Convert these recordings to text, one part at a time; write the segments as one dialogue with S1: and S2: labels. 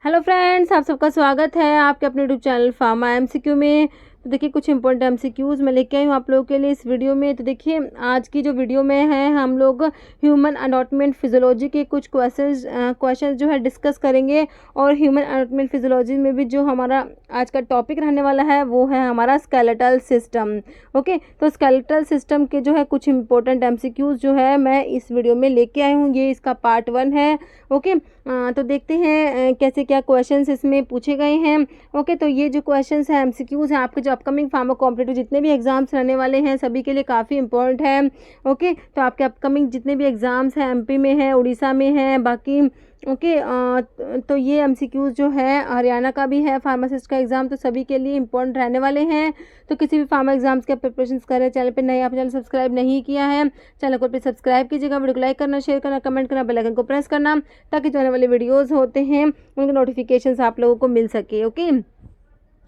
S1: Hello friends, आप सबका स्वागत है आपके अपने यूट्यूब चैनल फार्मा एमसीक्यू में। तो देखिए कुछ इंपॉर्टेंट एमसीक्यूज़ मैं लेके आई हूँ आप लोगों के लिए इस वीडियो में। तो देखिए आज की जो वीडियो में है हम लोग ह्यूमन अनाटॉमी फिजियोलॉजी के कुछ क्वेश्चंस जो है डिस्कस करेंगे। और ह्यूमन अनाटॉमी फिजियोलॉजी में भी जो हमारा आज का टॉपिक रहने वाला है वो है हमारा स्केलेटल सिस्टम। ओके, तो स्केलेटल सिस्टम के जो है कुछ इंपॉर्टेंट एमसीक्यूज़ जो है मैं इस वीडियो में लेके आई हूँ। ये इसका पार्ट 1 है। ओके, तो देखते हैं कैसे क्या क्वेश्चंस इसमें पूछे गए हैं। ओके, तो ये जो क्वेश्चंस हैं एमसीक्यूज़ हैं आपके जो अपकमिंग फार्मा कॉम्पिटिटिव जितने भी एग्जाम्स रहने वाले हैं सभी के लिए काफ़ी इंपॉर्टेंट है। ओके, तो आपके अपकमिंग जितने भी एग्ज़ाम्स हैं एमपी में हैं, उड़ीसा में हैं, बाकी ओके तो ये एमसीक्यूज़ जो है हरियाणा का भी है फार्मासिस्ट का एग्ज़ाम, तो सभी के लिए इंपॉर्टेंट रहने वाले हैं। तो किसी भी फार्मा एग्जाम्स के प्रिपरेशन कर रहे हैं, चैनल पे नए आप चैनल सब्सक्राइब नहीं किया है चैनल को प्लीज़ सब्सक्राइब कीजिएगा, वीडियो को लाइक करना, शेयर करना, कमेंट करना, बेल आइकन को प्रेस करना ताकि जो आने वाले वीडियोज़ होते हैं उनके नोटिफिकेशन आप लोगों को मिल सके। ओके,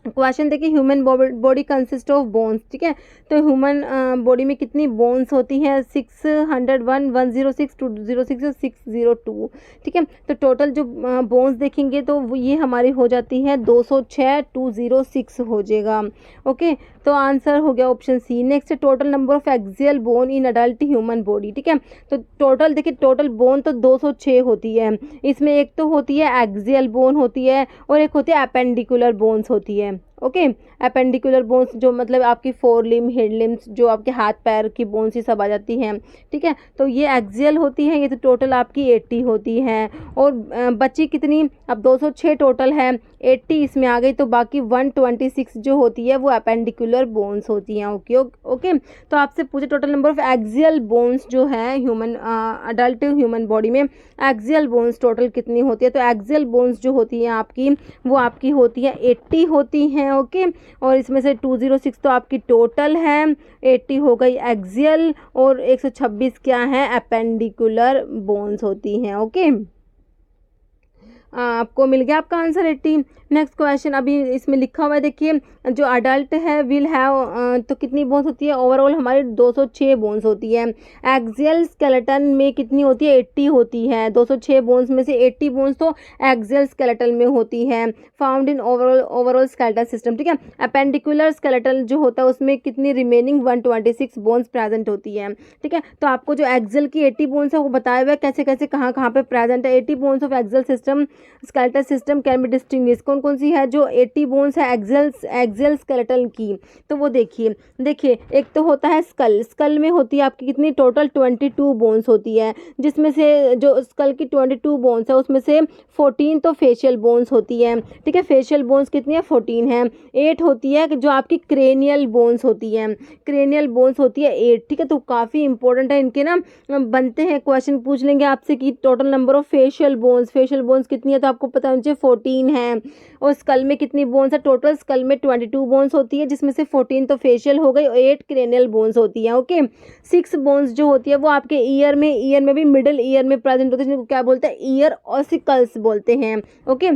S1: क्वेश्चन देखिए human body consist of bones. ठीक है, तो ह्यूमन बॉडी में कितनी बोन्स होती हैं? 601, 106, 206 और 602। ठीक है, तो टोटल जो बोन्स देखेंगे तो ये हमारी हो जाती है 206, 206 हो जाएगा। ओके, तो आंसर हो गया option c. Next total number of axial bone in adult human body. ठीक है, तो टोटल देखिए टोटल बोन तो 206 होती है। इसमें एक तो होती है एक्सियल बोन होती है और एक होती है अपेंडिकुलर बोन्स होती है। ओके, अपेंडिकुलर बोन्स जो मतलब आपकी 4 लिम्ब, हेड लिम्स, जो आपके हाथ पैर की बोन्स ही सब आ जाती हैं। ठीक है, तो ये एक्सियल होती है, ये तो टोटल आपकी 80 होती है। और बची कितनी? अब 206 टोटल है, 80 इसमें आ गई, तो बाकी 126 जो होती है वो अपेंडिकुलर बोन्स होती हैं। ओके ओके, तो आपसे पूछे total number of axial bones जो है ह्यूमन अडल्ट ह्यूमन बॉडी में एक्सियल बोन्स टोटल कितनी होती है? तो एक्सियल बोन्स जो होती हैं आपकी वो आपकी होती है 80 होती हैं। ओके, और इसमें से 206 तो आपकी टोटल है, 80 हो गई एक्सियल और 126 क्या है? अपेंडिकुलर बोन्स होती हैं। ओके, आपको मिल गया आपका आंसर 80। नेक्स्ट क्वेश्चन अभी इसमें लिखा हुआ है, देखिए जो अडल्ट है विल हैव तो कितनी बोन्स होती है? ओवरऑल हमारी 206 बोन्स होती है। एक्सियल स्केलेटन में कितनी होती है? 80 होती है। 206 बोन्स में से 80 बोन्स तो एक्सियल स्केलेटन में होती है, found in overall skeletal system. ठीक है, अपेंडिकुलर स्केलेटन जो होता है उसमें कितनी रिमेनिंग 126 बोन्स प्रेजेंट होती है। ठीक है, तो आपको जो एक्सियल की 80 बोन्स है वो बताया हुआ है कैसे कैसे कहाँ कहाँ पे प्रेजेंट है। 80 bones of axial system skeletal system can be distinguish. कौन कौन सी है जो 80 बोन्स है एक्सियल स्केलेटन की? तो वो देखिए एक तो होता है स्कल में होती है आपकी कितनी? टोटल 22 बोन्स होती है, जिसमें से जो स्कल की 22 बोन्स है उसमें से 14 तो फेशियल बोन्स होती है। ठीक है, फेशियल बोन्स कितनी है? 14 है। 8 होती है जो आपकी क्रेनियल बोन्स होती है, क्रेनियल बोन्स होती है 8। ठीक है, तो काफ़ी इंपॉर्टेंट है इनके ना बनते हैं क्वेश्चन पूछ लेंगे आपसे कि total number of facial bones कितनी है, तो आपको पता होना चाहिए 14 है। और स्कल में कितनी बोन्स है? टोटल स्कल में 22 बोन्स होती है, जिसमें से 14 तो फेशियल हो गई और 8 क्रेनियल बोन्स होती है। ओके, 6 बोन्स जो होती है वो आपके ईयर में भी मिडिल ईयर में प्रेजेंट होती है, जिनको क्या बोलते हैं? ईयर ऑसिकल्स बोलते हैं। ओके,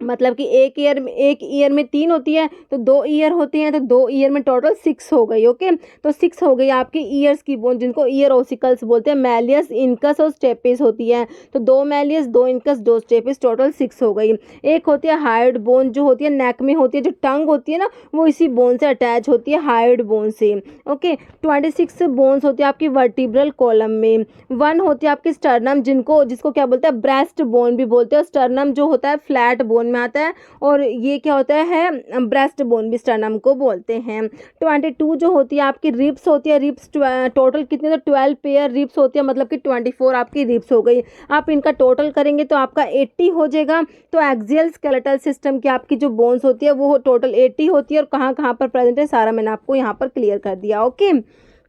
S1: मतलब कि एक ईयर में 3 होती है तो 2 ईयर होते हैं, तो 2 ईयर में टोटल 6 हो गई। ओके, तो 6 हो गई आपकी ईयर्स की बोन, जिनको ईयर ऑसिकल्स बोलते हैं। मैलियस, इनकस और स्टेपिस होती है, तो 2 मैलियस, 2 इनकस, 2 स्टेपिस, टोटल 6 हो गई। एक होती है हाइड बोन जो होती है नेक में होती है, जो टंग होती है ना वो इसी बोन से अटैच होती है, हाइड बोन से। ओके, 26 बोन्स होती है आपकी वर्टिब्रल कॉलम में। 1 होती है आपकी स्टर्नम, जिसको क्या बोलते हैं? ब्रेस्ट बोन भी बोलते हैं। स्टर्नम जो होता है फ्लैट बोन में आता है, और ये क्या होता है? ब्रेस्ट बोन भी स्टर्नम को बोलते हैं। 22 जो होती है आपकी रिब्स होती है। रिब्स टोटल कितने? तो 12 पेयर रिब्स होती है, मतलब कि 24 आपकी रिब्स हो गई। आप इनका टोटल करेंगे तो आपका 80 हो जाएगा। तो एक्सियल स्केलेटल सिस्टम की आपकी जो बोन्स होती है वो टोटल 80 होती है, और कहाँ कहाँ पर प्रेजेंट है सारा मैंने आपको यहाँ पर क्लियर कर दिया। ओके,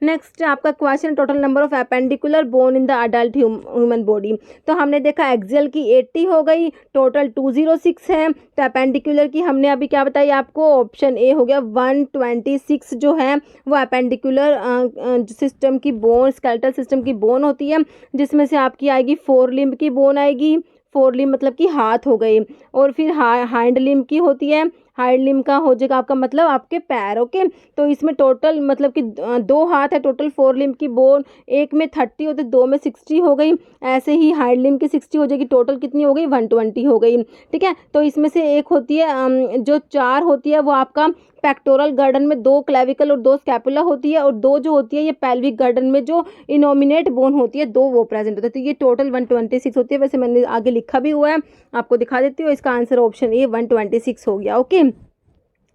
S1: नेक्स्ट आपका question total number of appendicular bone in the adult human body. तो हमने देखा एक्सियल की 80 हो गई, टोटल 206 है। तो अपेंडिकुलर की हमने अभी क्या बताई आपको? ऑप्शन ए हो गया 126 जो है वो अपेंडिकुलर सिस्टम की बोन, स्केलेटल सिस्टम की बोन होती है, जिसमें से आपकी आएगी 4 लिम्ब की बोन आएगी। 4 लिम्ब मतलब कि हाथ हो गई, और फिर हाइंड लिम्ब की होती है। हाइंड लिम्ब का हो जाएगा आपका मतलब आपके पैर। ओके, तो इसमें टोटल मतलब कि 2 हाथ है, टोटल 4 लिम्ब की बोन, एक में 30 होते 2 में 60 हो गई। ऐसे ही हाइंड लिम्ब की 60 हो जाएगी, टोटल कितनी हो गई 120 हो गई। ठीक है, तो इसमें से एक होती है जो 4 होती है वो आपका पेक्टोरल गार्डन में 2 क्लेविकल और 2 स्कैपुला होती है, और 2 जो होती है ये पेल्विक गार्डन में जो इनोमिनेट बोन होती है 2 वो प्रेजेंट होते हैं। तो ये टोटल 126 होती है। वैसे मैंने आगे लिखा भी हुआ है, आपको दिखा देती हूँ। इसका आंसर ऑप्शन ए 126 हो गया। ओके,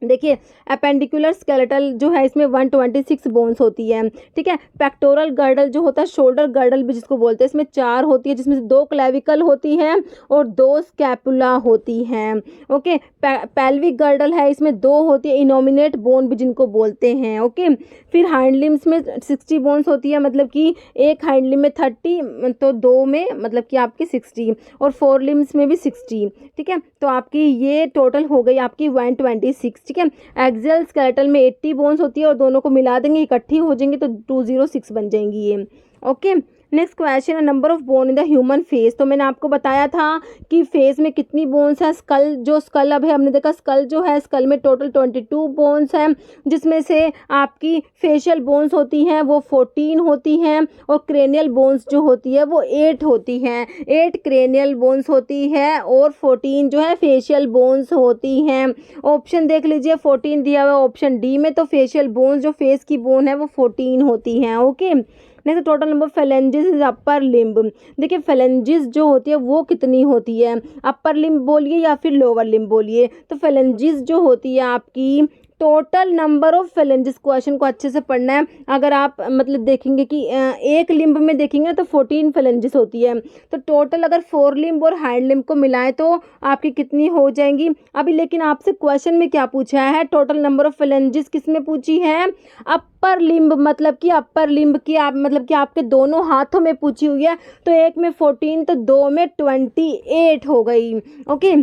S1: देखिए अपेंडिकुलर स्केलेटल जो है इसमें 126 बोन्स होती है। ठीक है, पेक्टोरल गर्डल जो होता है, शोल्डर गर्डल भी जिसको बोलते हैं, इसमें 4 होती है, जिसमें से 2 क्लेविकल होती है और 2 स्कैपुला होती हैं। ओके, पेल्विक गर्डल है, इसमें 2 होती है, इनोमिनेट बोन भी जिनको बोलते हैं। ओके, फिर हाइंड लिम्स में 60 बोन्स होती है, मतलब कि एक हाइंड लिम्ब में 30 तो 2 में मतलब कि आपकी 60, और 4 लिम्स में भी 60। ठीक है, तो आपकी ये टोटल हो गई आपकी 126। ठीक है, एक्सियल स्केलेटल में 80 बोन्स होती है और दोनों को मिला देंगे, इकट्ठी हो जाएंगी तो 206 बन जाएंगी ये। ओके, नेक्स्ट क्वेश्चन है number of bone in the human face. तो मैंने आपको बताया था कि फेस में कितनी बोन्स है। स्कल अब है, हमने देखा स्कल जो है, स्कल में टोटल 22 बोन्स हैं, जिसमें से आपकी फेशियल बोन्स होती हैं वो 14 होती हैं, और क्रेनियल बोन्स जो होती है वो 8 होती हैं। 8 क्रेनियल बोन्स होती है और 14 जो है फेशियल बोन्स होती हैं। ऑप्शन देख लीजिए, 14 दिया हुआ है ऑप्शन डी में, तो फेशियल बोन्स जो फेस की बोन है वो 14 होती हैं। Okay, next total number phalanges is upper limb. देखिए फेलेंजिस जो होती है वो कितनी होती है, अपर लिम्ब बोलिए या फिर लोअर लिम्ब बोलिए। तो फेलेंजिस जो होती है आपकी total number of phalanges, question को अच्छे से पढ़ना है। अगर आप मतलब देखेंगे कि एक लिम्ब में देखेंगे तो 14 फेलेंजिस होती है, तो टोटल अगर 4 लिम्ब और हाइंड लिम्ब को मिलाएं तो आपकी कितनी हो जाएंगी। अभी लेकिन आपसे क्वेश्चन में क्या पूछा है, टोटल नंबर ऑफ फेलेंजिस किस में पूछी है, अपर लिम्ब, मतलब कि अपर लिम्ब की आप मतलब कि आपके दोनों हाथों में पूछी हुई है। तो एक में 14 तो 2 में 28 हो गई। ओके,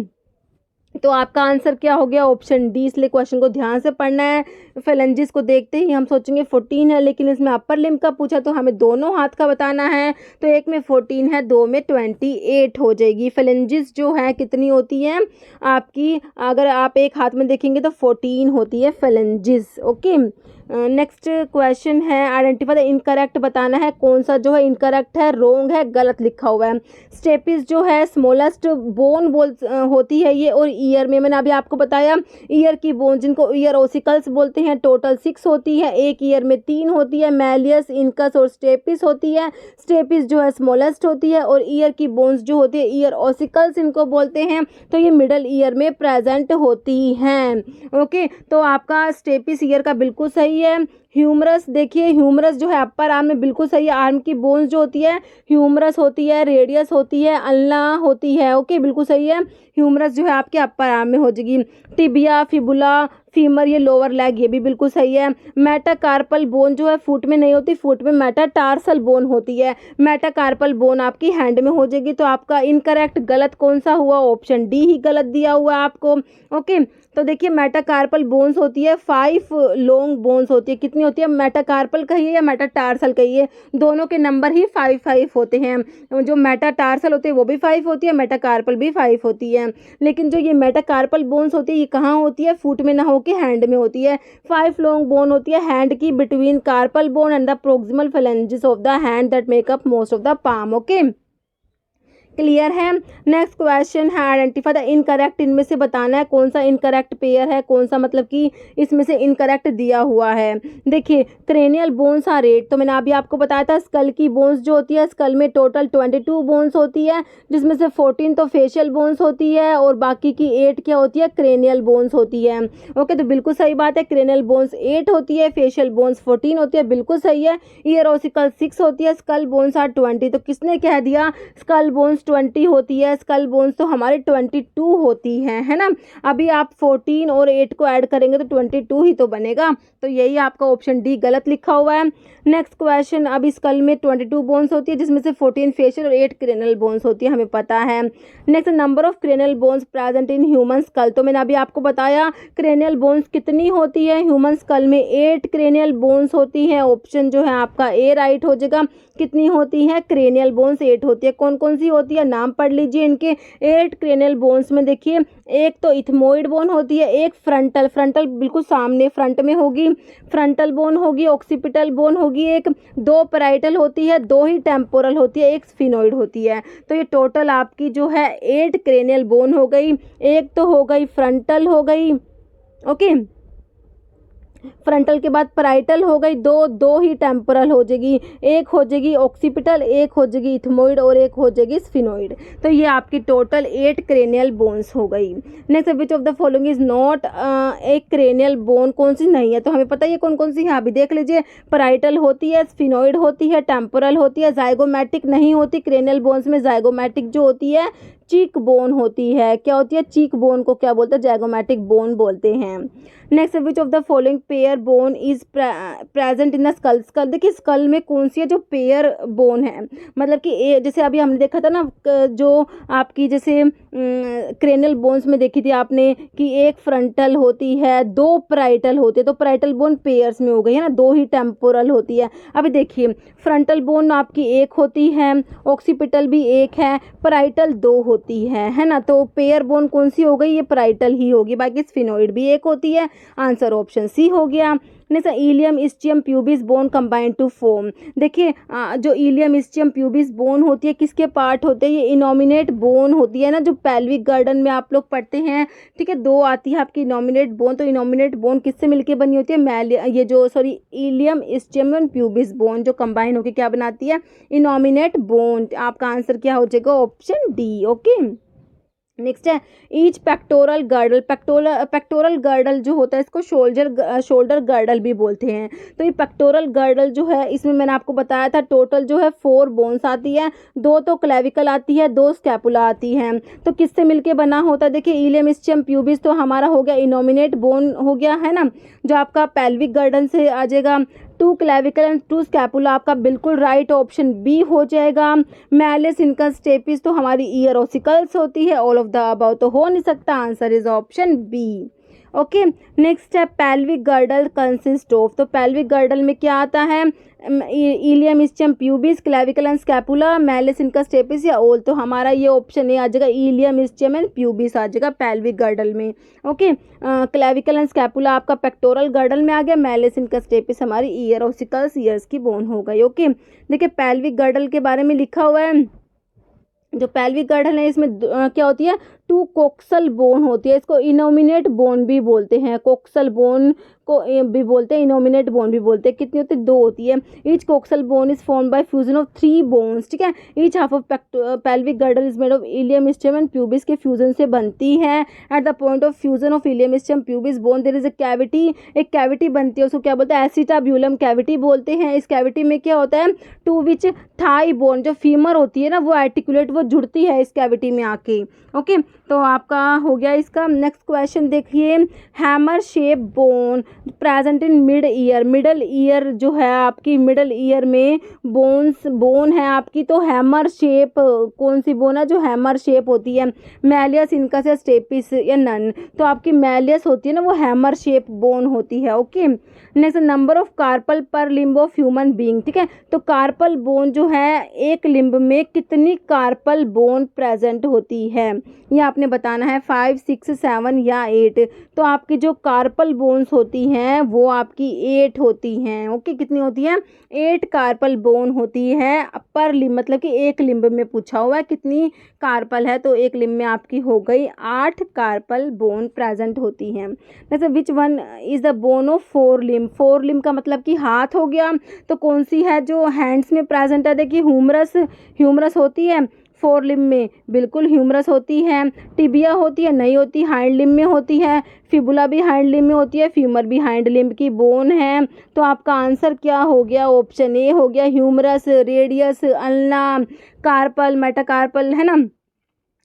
S1: तो आपका आंसर क्या हो गया, ऑप्शन डी। इसलिए क्वेश्चन को ध्यान से पढ़ना है। फेलेंजिस को देखते ही हम सोचेंगे 14 है, लेकिन इसमें अपर लिम्ब का पूछा तो हमें दोनों हाथ का बताना है, तो एक में 14 है, 2 में 28 हो जाएगी। फेलेंजिस जो है कितनी होती है आपकी, अगर आप एक हाथ में देखेंगे तो 14 होती है फेलेंजिस। ओके, नेक्स्ट क्वेश्चन है आइडेंटिफाई द इनकरेक्ट, बताना है कौन सा जो है इनकरेक्ट है, रोंग है, गलत लिखा हुआ है। स्टेपिस जो है स्मॉलेस्ट बोन होती है ये, और ईयर में मैंने अभी आपको बताया ईयर की बोन जिनको ईयर ओसिकल्स बोलते हैं टोटल 6 होती है, एक ईयर में 3 होती है, मैलियस, इनकस और स्टेपिस होती है। स्टेपिस जो है स्मॉलेस्ट होती है, और ईयर की बोन्स जो होती है ईयर ओसिकल्स इनको बोलते हैं, तो ये मिडल ईयर में प्रेजेंट होती हैं। ओके, तो आपका स्टेपिस ईयर का बिल्कुल सही है। ह्यूमरस, देखिए ह्यूमरस जो है अपर आर्म में बिल्कुल सही है। आर्म की बोन्स जो होती है ह्यूमरस होती है, रेडियस होती है, अल्ना होती है। ओके, बिल्कुल सही है, ह्यूमरस जो है आपके अपर आर्म में हो जाएगी। टिबिया, फिबुला, फीमर ये लोअर लेग, ये भी बिल्कुल सही है। मेटाकार्पल बोन जो है फुट में नहीं होती, फुट में मेटाटार्सल बोन होती है। मेटाकार्पल बोन आपकी हैंड में हो जाएगी। तो आपका इनकरेक्ट गलत कौन सा हुआ, ऑप्शन डी ही गलत दिया हुआ है आपको। ओके, तो देखिए मेटाकार्पल बोन्स होती है 5 लॉन्ग बोन्स होती है, कितनी होती है, मेटाकार्पल कहिए या मेटाटार्सल कहिए, दोनों के नंबर ही 5 होते हैं। जो मेटाटार्सल होते हैं वो भी 5 होती है, मेटाकार्पल भी 5 होती है। लेकिन जो ये मेटाकार्पल बोन्स होती है ये कहाँ होती है, फुट में ना होके हैंड में होती है। 5 लॉन्ग बोन होती है हैंड की, between carpal bone and the proximal phalanges of the hand that make up most of the palm. Okay, clear है। नेक्स्ट क्वेश्चन है आइडेंटिफाई द इनकरेक्ट, इनमें से बताना है कौन सा इनकरेक्ट पेयर है, कौन सा मतलब कि इसमें से इनकरेक्ट दिया हुआ है। देखिए क्रेनियल बोन्स आर 8, तो मैंने अभी आपको बताया था स्कल की बोन्स जो होती है, स्कल में टोटल 22 बोन्स होती है, जिसमें से 14 तो फेशियल बोन्स होती है और बाकी की 8 क्या होती है, क्रेनियल बोन्स होती है। ओके, तो बिल्कुल सही बात है, क्रेनियल बोन्स 8 होती है, फेशियल बोन्स 14 होती है, बिल्कुल सही है। ईयर ओसिकल 6 होती है, स्कल बोन्स आर 20, तो किसने कह दिया स्कल बोन्स 20 होती है, स्कल बोन्स तो हमारे 22 होती हैं, है ना। अभी आप 14 और 8 को ऐड करेंगे तो 22 ही तो बनेगा, तो यही आपका ऑप्शन डी गलत लिखा हुआ है। नेक्स्ट क्वेश्चन, अब स्कल में 22 बोन्स होती है, जिसमें से 14 फेशियल और 8 क्रेनियल बोन्स होती है, हमें पता है। Next, number of cranial bones present in human school, तो मैंने अभी आपको बताया क्रेनियल बोन्स कितनी होती है, ह्यूमन स्कल में 8 क्रेनियल बोन्स होती है। ऑप्शन जो है आपका ए राइट हो जाएगा। कितनी होती है, क्रेनियल बोन्स 8 होती है। कौन कौन सी होती होती है, नाम पढ़ लीजिए इनके। 8 क्रेनियल बोन्स में देखिए, एक तो इथमोइड बोन होती है, एक फ्रंटल, फ्रंटल बिल्कुल सामने फ्रंट में होगी, फ्रंटल बोन होगी, ऑक्सीपिटल बोन होगी एक, 2 पैराइटल होती है, 2 ही टेम्पोरल होती है, एक स्फिनोइड होती है। तो ये टोटल आपकी जो है 8 क्रेनियल बोन हो गई। एक तो हो गई फ्रंटल हो गई, ओके, फ्रंटल के बाद पैराइटल हो गई, दो ही टेम्पोरल हो जाएगी, एक हो जाएगी ऑक्सीपिटल, एक हो जाएगी इथमोइड और एक हो जाएगी स्फिनोइड। तो ये आपकी टोटल 8 क्रेनियल बोन्स हो गई। Next, which of the following is not एक क्रेनियल बोन, कौन सी नहीं है? तो हमें पता है कौन कौन सी है, अभी देख लीजिए। पैराइटल होती है, स्फिनोइड होती है, टेम्पोरल होती है, जाइगोमैटिक नहीं होती। क्रेनियल बोन्स में जाइगोमैटिक जो होती है चीक बोन होती है। क्या होती है? चीक बोन को क्या बोलते हैं? जाइगोमैटिक बोन बोलते हैं। Next, which of the following pair bone is present in the skull? Skull देखिए, स्कल में कौन सी है जो पेयर बोन है, मतलब कि जैसे अभी हमने देखा था ना, जो आपकी जैसे क्रेनियल बोन्स में देखी थी आपने कि एक फ्रंटल होती है, 2 पैराइटल होते हैं, तो पैराइटल बोन पेयर्स में हो गई है ना, 2 ही टेम्पोरल होती है। अभी देखिए, फ्रंटल बोन आपकी एक होती है, ऑक्सीपिटल भी एक है, पैराइटल 2 होती है ना, तो पेयर बोन कौन सी हो गई? ये पैराइटल ही होगी, बाकी स्फिनोइड भी एक होती है। आंसर ऑप्शन सी हो गया। Next, ilium ischium pubis bone combined to form. देखिए, जो इलियम इस्चियम प्यूबिस बोन होती है किसके पार्ट होते हैं? ये इनोमिनेट बोन होती है ना, जो पेल्विक गार्डन में आप लोग पढ़ते हैं, ठीक है। 2 आती है आपकी इनोमिनेट बोन, तो इनोमिनेट बोन किससे मिलके बनी होती है? इलियम इस्चियम प्यूबिस बोन जो कंबाइन होकर क्या बनाती है? Innominate bone. आपका आंसर क्या हो जाएगा? Option D, okay. नेक्स्ट है each pectoral girdle. Pectoral girdle जो होता है इसको शोल्डर गर्डल भी बोलते हैं। तो ये पेक्टोरल गर्डल जो है, इसमें मैंने आपको बताया था टोटल जो है 4 बोन्स आती है, 2 तो क्लेविकल आती है, 2 स्कैपुला आती है। तो किससे मिलके बना होता है? देखिए, इलियम इस्चियम प्यूबिस तो हमारा हो गया इनोमिनेट बोन हो गया है ना, जो आपका पेल्विक गर्डन से आ जाएगा। 2 क्लेविकल एंड 2 स्कैपुला आपका बिल्कुल राइट ऑप्शन बी हो जाएगा। मैलिस इनकस स्टेपिस तो हमारी ईयर ओसिकल्स होती है। ऑल ऑफ द अबव तो हो नहीं सकता, answer is option b, okay. Next है पेल्विक गर्डल कंसिस्ट ऑफ। तो पेल्विक गर्डल में क्या आता है? Ilium ischium pubis, clavicle and scapula, malleus incus stapes या ऑल। तो हमारा ये ऑप्शन ए आ जाएगा, इलियम इस्चियम एंड प्यूबिस आ जाएगा पेल्विक गर्डल में, ओके। क्लेविकल एंड स्कैपुला आपका पेक्टोरल गर्डल में आ गया, मैलिस इनकस स्टेपिस हमारी ईयर ओसिकल्स, ईयर्स की बोन हो गई, ओके। देखिए, पेल्विक गर्डल के बारे में लिखा हुआ है, जो पेल्विक गर्डल है इसमें क्या होती है? 2 कोक्सल बोन होती है। इसको इनोमिनेट बोन भी बोलते हैं, कोक्सल बोन को भी बोलते हैं, इनोमिनेट बोन भी बोलते हैं। कितनी होती है? 2 होती है। Each coxal bone is form by fusion of 3 bones, ठीक है। Each half of pelvic girdle is made of ilium ischium and pubis के फ्यूजन से बनती है। At the point of fusion of ilium ischium pubis bone there is a cavity, एक cavity बनती है, उसको क्या बोलते हैं? एसिटाब्यूलम कैविटी बोलते हैं। इस कैविटी में क्या होता है? टू विच थाई बोन, जो फीमर होती है ना, वो आर्टिकुलेट, वो जुड़ती है इस कैविटी में आके, ओके। तो आपका हो गया इसका। नेक्स्ट क्वेश्चन देखिए, hammer shape bone present in mid year. Middle ear जो है आपकी, मिडल ईयर में बोन है आपकी, तो हैमर शेप कौन सी बोन है जो हैमर शेप होती है? मैलियस इनकस या स्टेपिस या नन? तो आपकी मैलियस होती है ना, वो हैमर शेप बोन होती है, okay. Next, number of carpal per limb of human being, ठीक है। तो कार्पल बोन जो है, एक लिम्ब में कितनी कार्पल बोन प्रेजेंट होती है, ये आपने बताना है। 5, 6, 7 या 8। तो आपकी जो कार्पल बोन्स होती हैं वो आपकी 8 होती हैं, ओके। कितनी होती हैं? 8 कार्पल बोन होती है पर लिम्ब, मतलब कि एक लिम्ब में पूछा हुआ है कितनी कार्पल है, तो एक लिम्ब में आपकी हो गई 8 कार्पल बोन प्रेजेंट होती हैं। जैसे which one is the bone of 4 limb? 4 limb का मतलब कि हाथ हो गया, तो कौन सी है जो हैंड्स में प्रेजेंट है? देखिए, ह्यूमरस होती है 4 लिम्ब में, बिल्कुल ह्यूमरस होती है। टिबिया होती है? नहीं होती, हाइंड लिम्ब में होती है। फिबुला भी हाइंड लिम्ब में होती है, फीमर भी हाइंड लिम्ब की बोन है। तो आपका आंसर क्या हो गया? ऑप्शन ए हो गया, humerus, radius, ulna, carpal, metacarpal, है ना।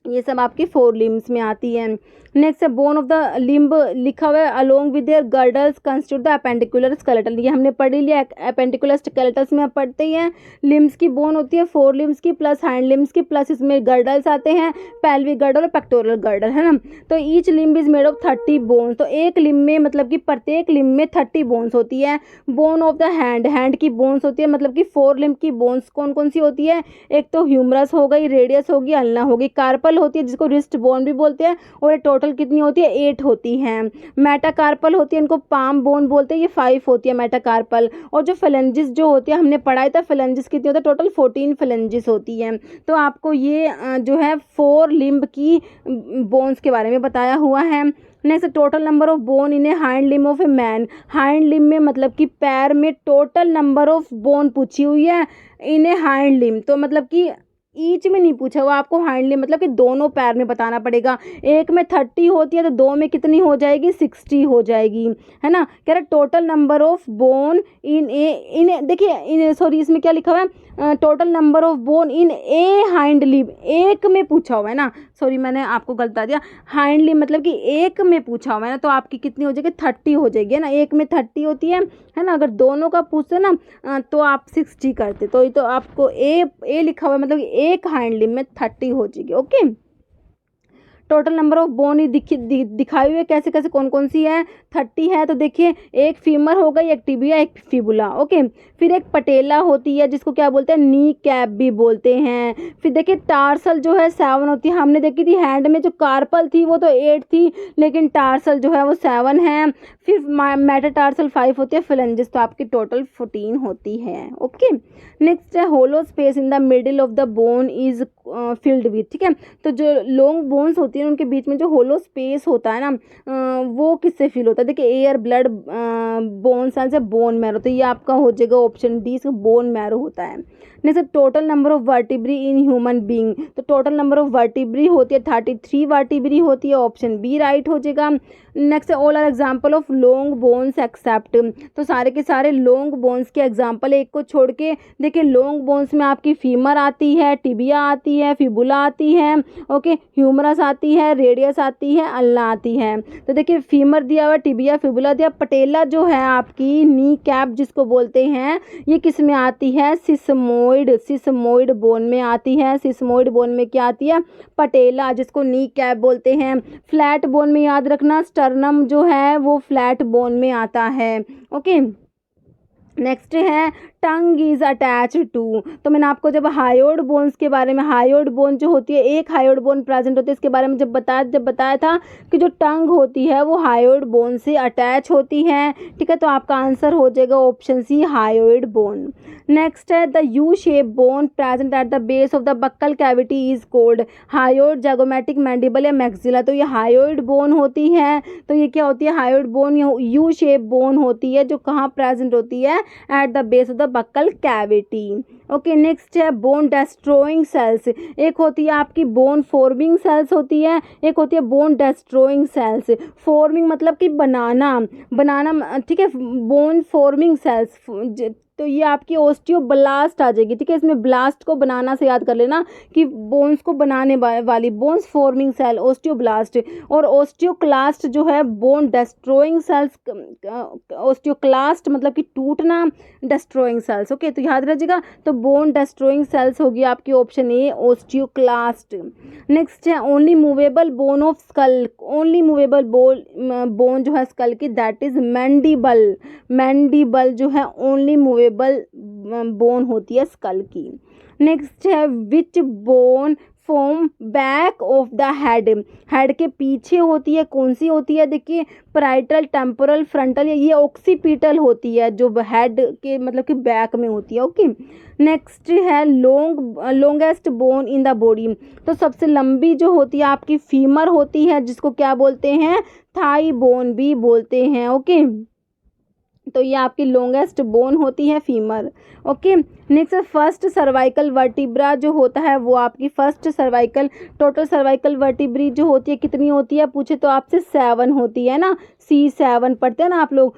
S1: ये सब आपके 4 लिम्स में आती है। नेक्स्ट है बोन ऑफ द लिम्ब लिखा हुआ है along with their girdles constitute the appendicular skeleton. ये हमने पढ़ ही लिया, अपेंडिकुलर स्केलेटल्स में आप पढ़ते ही हैं। लिम्स की बोन होती है 4 लिम्स की प्लस हैंड लिम्स की प्लस इसमें गर्डल्स आते हैं, पेल्विक गर्डल और पेक्टोरल गर्डल, है ना। तो each limb is made of 30 bones. तो एक लिम्ब में मतलब कि प्रत्येक लिम्ब में 30 बोन्स होती है। Bone of the hand, hand की बोन्स होती है मतलब कि 4 लिम्ब की बोन्स कौन कौन सी होती है, एक तो ह्यूमरस हो गई, रेडियस होगी, अल्ना होगी, कार्पल होती है जिसको रिस्ट बोन भी बोलते हैं, और ये टोटल कितनी होती है 8 होती हैं। मेटाकार्पल होती है, इनको पाम बोन बोलते हैं, ये 5 होती है मेटाकार्पल। और जो फेलेंजिस जो होती है हमने पढ़ाया था, फेलेंजिस कितनी होती है, टोटल 14 फेलेंजिस होती है। तो आपको ये जो है 4 लिम्ब की बोन्स के बारे में बताया हुआ है। Next total number of bone in A hind limb of a man. Hind limb में मतलब कि पैर में टोटल नंबर ऑफ बोन पूछी हुई है इन ए हाइंड लिम्ब। तो मतलब कि ईच में नहीं पूछा हुआ, आपको हाइंड लिम्ब मतलब कि दोनों पैर में बताना पड़ेगा। एक में 30 होती है तो दो में कितनी हो जाएगी, 60 हो जाएगी, है ना। कह रहा टोटल नंबर ऑफ बोन इन देखिए इन सॉरी इसमें क्या लिखा हुआ है, total number of bone in A hind limb, एक में पूछा हुआ है ना, सॉरी मैंने आपको गलत बता दिया। हाइंड लिम्ब मतलब कि एक में पूछा हुआ है ना, तो आपकी कितनी हो जाएगी 30 हो जाएगी, है ना। एक में 30 होती है ना। अगर दोनों का पूछते ना तो आप 60 करते। तो ये तो आपको ए लिखा हुआ है मतलब एक हाइंड लिम्ब में 30 हो जाएगी। Okay, total number of bone ही दिखाई हुई है, कैसे कैसे कौन कौन सी है, 30 है। तो देखिए एक फीमर हो गई, एक टिबिया, एक फिबुला। ओके, फिर एक पटेला होती है जिसको क्या बोलते हैं, नी कैप भी बोलते हैं। फिर देखिए टार्सल जो है 7 होती है, हमने देखी थी हैंड में जो कार्पल थी वो तो 8 थी, लेकिन टार्सल जो है वो 7 है। फिर मेटाटार्सल 5 होती है, फिलेंजिस तो आपकी टोटल 14 होती है। ओके, नेक्स्ट है hollow space in the middle of the bone is filled with. ठीक है, तो जो लॉन्ग बोन्स होती है उनके बीच में जो होलो स्पेस होता है ना वो किससे फिल होता है, देखिए एयर, ब्लड, बोन सेल्स या बोन मैरो। तो ये आपका हो जाएगा ऑप्शन डी, इसका बोन मैरो होता है। Next total number of vertebrae in human being. तो टोटल नंबर ऑफ वर्टिब्री होती है 33 वर्टिब्री होती है, ऑप्शन बी राइट हो जाएगा। Next all are example of long bones except. तो सारे के सारे लॉन्ग बोन्स के एग्जाम्पल, एक को छोड़ के देखिए लॉन्ग बोन्स में आपकी फीमर आती है, टिबिया आती है, फिबुला आती है, ओके, ह्यूमरस आती है, रेडियस आती है, अल्ना आती है। तो देखिए फीमर दिया हुआ, टिबिया, फिबुला दिया, पटेला जो है आपकी नी कैप जिसको बोलते हैं, ये किस में आती है, सिस्मोइड बोन में आती है। सिस्मोइड बोन में क्या आती है, पटेला जिसको नी कैप बोलते हैं। फ्लैट बोन में याद रखना स्टर्नम जो है वो फ्लैट बोन में आता है। ओके, नेक्स्ट है टंग इज अटैच्ड टू। तो मैंने आपको जब हायोइड बोन्स के बारे में, हायोइड बोन जो होती है एक हायोइड बोन प्रेजेंट होती है, इसके बारे में जब बताया था कि जो टंग होती है वो हायोइड बोन से अटैच होती है। ठीक है, तो आपका आंसर हो जाएगा option C, hyoid bone. Next है the U shape bone present at the base of the buccal cavity is called hyoid, zygomatic, mandible या मैक्सिला। तो ये हायोइड बोन होती है। तो ये क्या होती है, hyoid bone you shape bone होती है जो कहाँ प्रेजेंट होती है, at the base of the buccal cavity. Okay, next है बोन डिस्ट्रॉइंग सेल्स। एक होती है आपकी बोन फॉर्मिंग सेल्स होती है, एक होती है बोन डिस्ट्रॉइंग सेल्स। फॉर्मिंग मतलब कि बनाना, ठीक है, बोन फॉर्मिंग सेल्स तो ये आपकी ओस्टियोब्लास्ट आ जाएगी। ठीक है, इसमें ब्लास्ट को बनाना से याद कर लेना कि बोन्स को बनाने वाली, बोन्स फॉर्मिंग सेल ओस्टियोब्लास्ट। और ओस्टियोक्लास्ट जो है बोन डिस्ट्रॉइंग सेल्स, ओस्टियोक्लास्ट मतलब कि टूटना, डिस्ट्रॉइंग सेल्स। ओके, तो याद रखिएगा, तो बोन डिस्ट्रॉइंग सेल्स होगी आपकी ऑप्शन ए, ओस्टियोक्लास्ट। नेक्स्ट है only movable bone of skull. Only movable bone जो है स्कल की, दैट इज मैंडिबल। मैंडिबल जो है ओनली मूवेबल बोन होती है स्कल की। नेक्स्ट है which bone form back of the head. Head के पीछे होती है, कौन सी होती है, देखिए पैराइटल, टेम्पोरल, फ्रंटल, ये ऑक्सीपिटल होती है जो हेड के मतलब कि बैक में होती है। ओके, नेक्स्ट है longest bone in the body. तो सबसे लंबी जो होती है आपकी फीमर होती है जिसको क्या बोलते हैं, थाई बोन भी बोलते हैं। ओके, तो ये आपकी लॉन्गेस्ट बोन होती है femur. Okay, next first cervical vertebra जो होता है वो आपकी first cervical, total cervical vertebrae जो होती है कितनी होती है पूछे तो आपसे 7 होती है ना, C7 पढ़ते हैं ना आप लोग।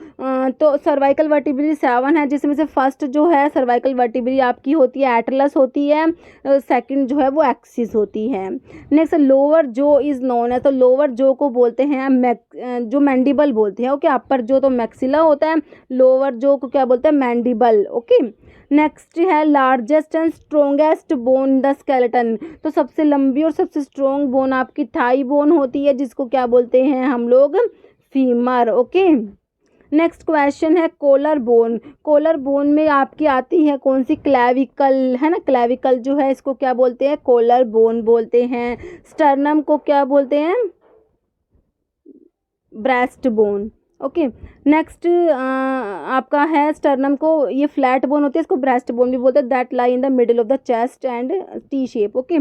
S1: तो सर्वाइकल वर्टिब्री 7 है, जिसमें से फर्स्ट जो है सर्वाइकल वर्टिब्री आपकी होती है एटलस होती है, सेकंड जो है वो एक्सिस होती है। नेक्स्ट लोअर जो इज़ नोन है, तो लोअर जो को बोलते हैं जो मैंडिबल बोलते हैं। ओके, अपर जो तो मैक्सिला होता है, लोअर जो को क्या बोलते हैं मैंडिबल। ओके, नेक्स्ट है largest and strongest bone the skeleton, तो सबसे लंबी और सबसे स्ट्रोंग बोन आपकी थाई बोन होती है, जिसको क्या बोलते हैं हम लोग फीमर। ओके, नेक्स्ट क्वेश्चन है कोलर बोन। कोलर बोन में आपकी आती है कौन सी, क्लेविकल है ना, क्लेविकल जो है इसको क्या बोलते हैं कोलर बोन बोलते हैं। स्टर्नम को क्या बोलते हैं ब्रेस्ट बोन। ओके, नेक्स्ट आपका है स्टर्नम को ये फ्लैट बोन होती है, इसको ब्रेस्ट बोन भी बोलते हैं, that lie in the middle of the chest and T shape. Okay,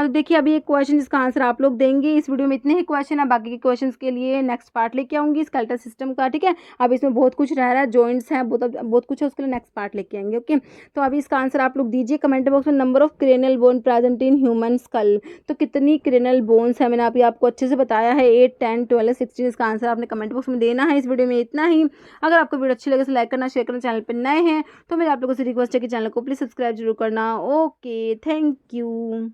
S1: देखिए अभी एक क्वेश्चन जिसका आंसर आप लोग देंगे। इस वीडियो में इतने ही क्वेश्चन है, बाकी के क्वेश्चंस के लिए नेक्स्ट पार्ट लेके आऊँगी स्केलेटल सिस्टम का। ठीक है, अब इसमें बहुत कुछ रह रहा है, जॉइंट्स हैं, बहुत कुछ है, उसके लिए नेक्स्ट पार्ट लेके आएंगे। ओके, तो अभी इसका आंसर आप लोग दीजिए कमेंट बॉक्स में। Number of cranial bone present in human school, तो कितनी क्रेनियल बोन्स है मैंने अभी आपको अच्छे से बताया है, 8, 10, 12, 16। इसका आंसर आपने कमेंट बॉक्स में देना है। इस वीडियो में इतना ही। अगर आपको वीडियो अच्छी लगे तो लाइक करना, शेयर करना, चैनल पर नए हैं तो मेरे आप लोगों से रिक्वेस्ट है कि चैनल को प्लीज़ सब्सक्राइब जरूर करना। Okay, thank you.